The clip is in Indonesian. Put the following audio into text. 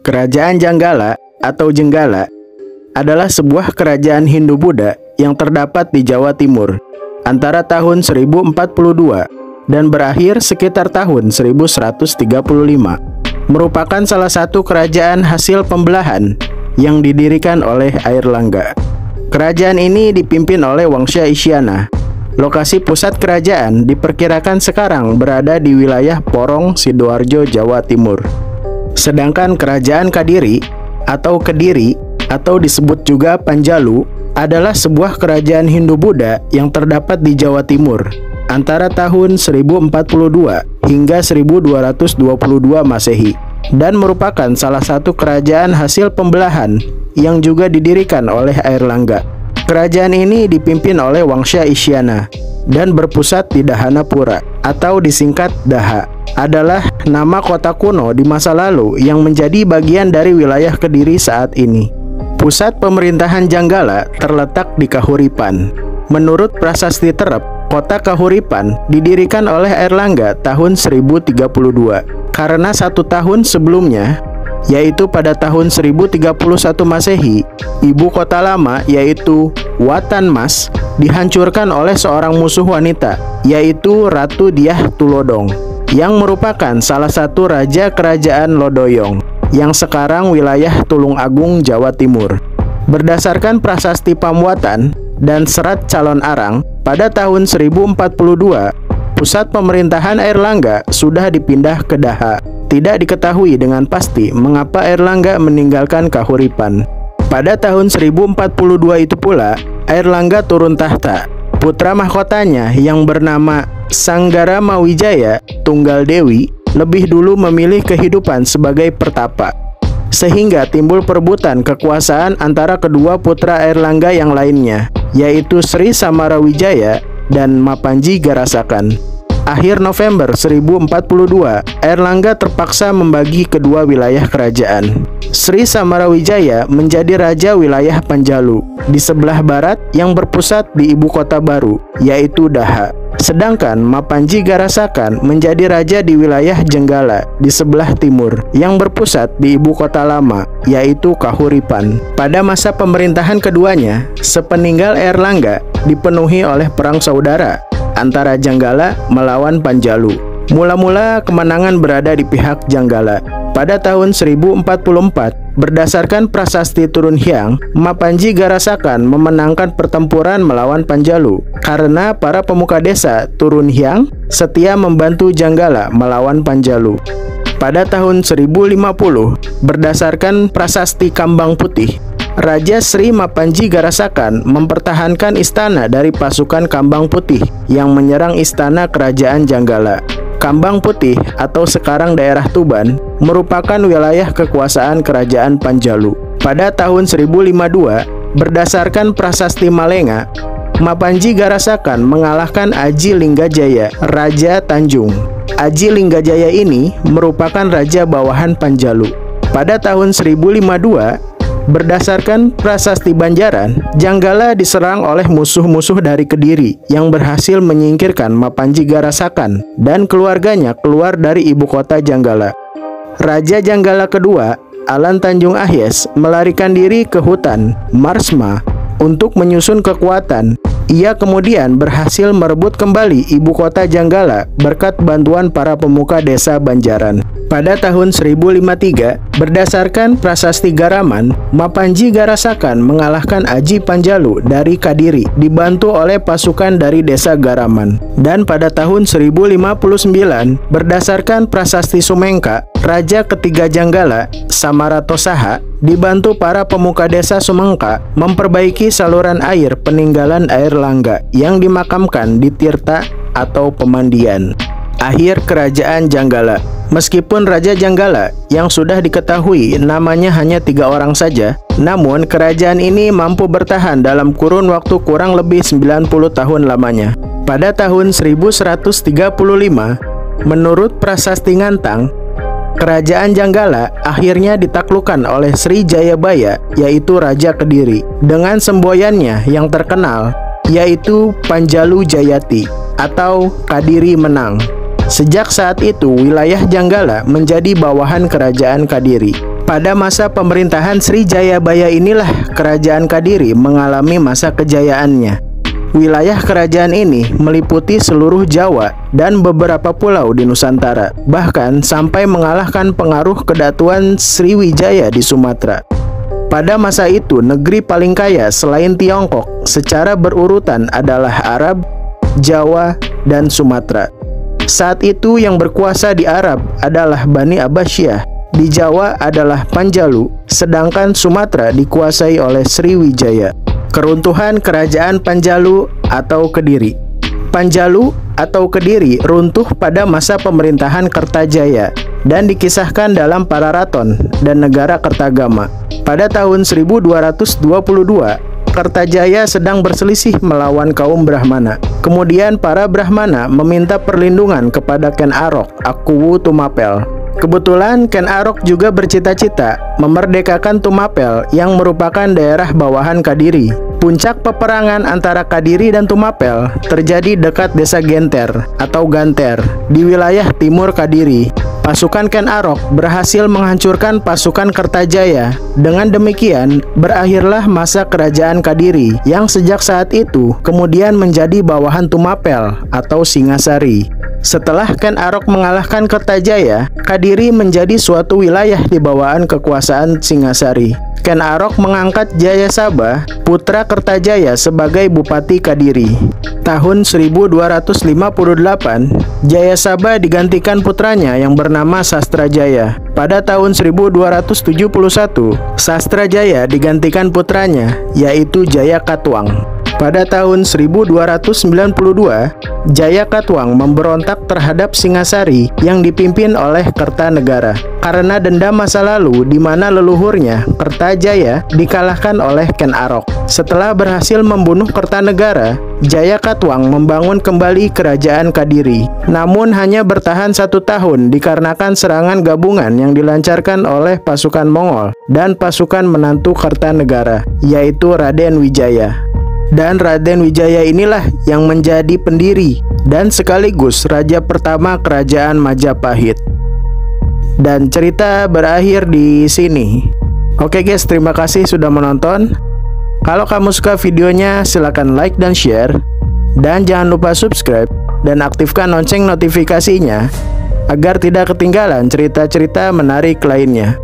Kerajaan Janggala atau Jenggala adalah sebuah kerajaan Hindu-Buddha yang terdapat di Jawa Timur antara tahun 1042 dan berakhir sekitar tahun 1135. Merupakan salah satu kerajaan hasil pembelahan yang didirikan oleh Airlangga. Kerajaan ini dipimpin oleh Wangsa Isyana. Lokasi pusat kerajaan diperkirakan sekarang berada di wilayah Porong, Sidoarjo, Jawa Timur. Sedangkan kerajaan Kadiri atau Kediri atau disebut juga Panjalu adalah sebuah kerajaan Hindu-Buddha yang terdapat di Jawa Timur antara tahun 1042 hingga 1222 Masehi dan merupakan salah satu kerajaan hasil pembelahan yang juga didirikan oleh Airlangga. Kerajaan ini dipimpin oleh Wangsa Isyana dan berpusat di Dahanapura atau disingkat Daha. Adalah nama kota kuno di masa lalu yang menjadi bagian dari wilayah Kediri saat ini. Pusat pemerintahan Janggala terletak di Kahuripan. Menurut Prasasti Terep, kota Kahuripan didirikan oleh Airlangga tahun 1032 karena 1 tahun sebelumnya, yaitu pada tahun 1031 Masehi, ibu kota lama yaitu Watanmas dihancurkan oleh seorang musuh wanita, yaitu Ratu Diah Tulodong, yang merupakan salah satu raja kerajaan Lodoyong, yang sekarang wilayah Tulung Agung, Jawa Timur. Berdasarkan Prasasti Pamuatan dan Serat Calon Arang, pada tahun 1042, pusat pemerintahan Airlangga sudah dipindah ke Daha. Tidak diketahui dengan pasti mengapa Airlangga meninggalkan Kahuripan. Pada tahun 1042 itu pula, Airlangga turun tahta. Putra mahkotanya yang bernama Sanggarama Wijaya Tunggal Dewi lebih dulu memilih kehidupan sebagai pertapa, sehingga timbul perebutan kekuasaan antara kedua putra Airlangga yang lainnya, yaitu Sri Samarawijaya dan Mapanji Garasakan. Akhir November 1042, Airlangga terpaksa membagi kedua wilayah kerajaan. Sri Samarawijaya menjadi raja wilayah Panjalu di sebelah barat yang berpusat di ibu kota baru, yaitu Daha. Sedangkan Mapanji Garasakan menjadi raja di wilayah Jenggala di sebelah timur yang berpusat di ibu kota lama, yaitu Kahuripan. Pada masa pemerintahan keduanya, sepeninggal Airlangga dipenuhi oleh perang saudara antara Janggala melawan Panjalu. Mula-mula kemenangan berada di pihak Janggala. Pada tahun 1044, berdasarkan Prasasti Turun Hyang, Mapanji Garasakan memenangkan pertempuran melawan Panjalu karena para pemuka desa Turun Hyang setia membantu Janggala melawan Panjalu. Pada tahun 1050, berdasarkan Prasasti Kambang Putih, Raja Sri Mapanji Garasakan mempertahankan istana dari pasukan Kambang Putih yang menyerang istana kerajaan Janggala. Kambang Putih atau sekarang daerah Tuban merupakan wilayah kekuasaan kerajaan Panjalu. Pada tahun 1052, berdasarkan Prasasti Malenga, Mapanji Garasakan mengalahkan Aji Linggajaya, Raja Tanjung. Aji Linggajaya ini merupakan raja bawahan Panjalu. Pada tahun 1052, berdasarkan Prasasti Banjaran, Janggala diserang oleh musuh-musuh dari Kediri yang berhasil menyingkirkan Mapanji Garasakan dan keluarganya keluar dari ibu kota Janggala. Raja Janggala kedua, Alan Tanjung Ahyes, melarikan diri ke hutan Marsma untuk menyusun kekuatan. Ia kemudian berhasil merebut kembali ibu kota Janggala berkat bantuan para pemuka desa Banjaran. Pada tahun 1053, berdasarkan Prasasti Garaman, Mapanji Garasakan mengalahkan Aji Panjalu dari Kadiri dibantu oleh pasukan dari desa Garaman. Dan pada tahun 1059, berdasarkan Prasasti Sumengka, Raja ketiga Janggala, Samaratosaha, dibantu para pemuka desa Sumengka memperbaiki saluran air peninggalan Airlangga yang dimakamkan di Tirta atau pemandian. Akhir kerajaan Janggala. Meskipun Raja Janggala yang sudah diketahui namanya hanya 3 orang saja, namun kerajaan ini mampu bertahan dalam kurun waktu kurang lebih 90 tahun lamanya. Pada tahun 1135, menurut Prasasti Ngantang, kerajaan Janggala akhirnya ditaklukkan oleh Sri Jayabaya, yaitu Raja Kediri, dengan semboyannya yang terkenal, yaitu Panjalu Jayati atau Kadiri Menang. Sejak saat itu, wilayah Janggala menjadi bawahan Kerajaan Kadiri. Pada masa pemerintahan Sri Jayabaya inilah Kerajaan Kadiri mengalami masa kejayaannya. Wilayah kerajaan ini meliputi seluruh Jawa dan beberapa pulau di Nusantara, bahkan sampai mengalahkan pengaruh kedatuan Sriwijaya di Sumatera. Pada masa itu, negeri paling kaya selain Tiongkok secara berurutan adalah Arab, Jawa, dan Sumatera. Saat itu yang berkuasa di Arab adalah Bani Abbasiyah, di Jawa adalah Panjalu, sedangkan Sumatera dikuasai oleh Sriwijaya. Keruntuhan Kerajaan Panjalu atau Kediri. Panjalu atau Kediri runtuh pada masa pemerintahan Kertajaya dan dikisahkan dalam Pararaton dan Negara Kertagama. Pada tahun 1222, Kertajaya sedang berselisih melawan kaum Brahmana. Kemudian para Brahmana meminta perlindungan kepada Ken Arok, Akuwu Tumapel. Kebetulan Ken Arok juga bercita-cita memerdekakan Tumapel yang merupakan daerah bawahan Kadiri. Puncak peperangan antara Kadiri dan Tumapel terjadi dekat desa Genter atau Ganter di wilayah timur Kadiri. Pasukan Ken Arok berhasil menghancurkan pasukan Kertajaya. Dengan demikian, berakhirlah masa kerajaan Kadiri yang sejak saat itu kemudian menjadi bawahan Tumapel atau Singasari. Setelah Ken Arok mengalahkan Kertajaya, Kadiri menjadi suatu wilayah di bawaan kekuasaan Singasari. Ken Arok mengangkat Jayasabha, putra Kertajaya, sebagai Bupati Kadiri. Tahun 1258, Jayasabha digantikan putranya yang bernama Sastrajaya. Pada tahun 1271, Sastrajaya digantikan putranya, yaitu Jayakatwang. Pada tahun 1292, Jayakatwang memberontak terhadap Singasari yang dipimpin oleh Kertanegara karena dendam masa lalu di mana leluhurnya, Kertajaya, dikalahkan oleh Ken Arok. Setelah berhasil membunuh Kertanegara, Jayakatwang membangun kembali kerajaan Kadiri. Namun hanya bertahan 1 tahun dikarenakan serangan gabungan yang dilancarkan oleh pasukan Mongol dan pasukan menantu Kertanegara, yaitu Raden Wijaya. Dan Raden Wijaya inilah yang menjadi pendiri dan sekaligus raja pertama kerajaan Majapahit. Dan cerita berakhir di sini. Oke guys, terima kasih sudah menonton. Kalau kamu suka videonya, silahkan like dan share. Dan jangan lupa subscribe dan aktifkan lonceng notifikasinya agar tidak ketinggalan cerita-cerita menarik lainnya.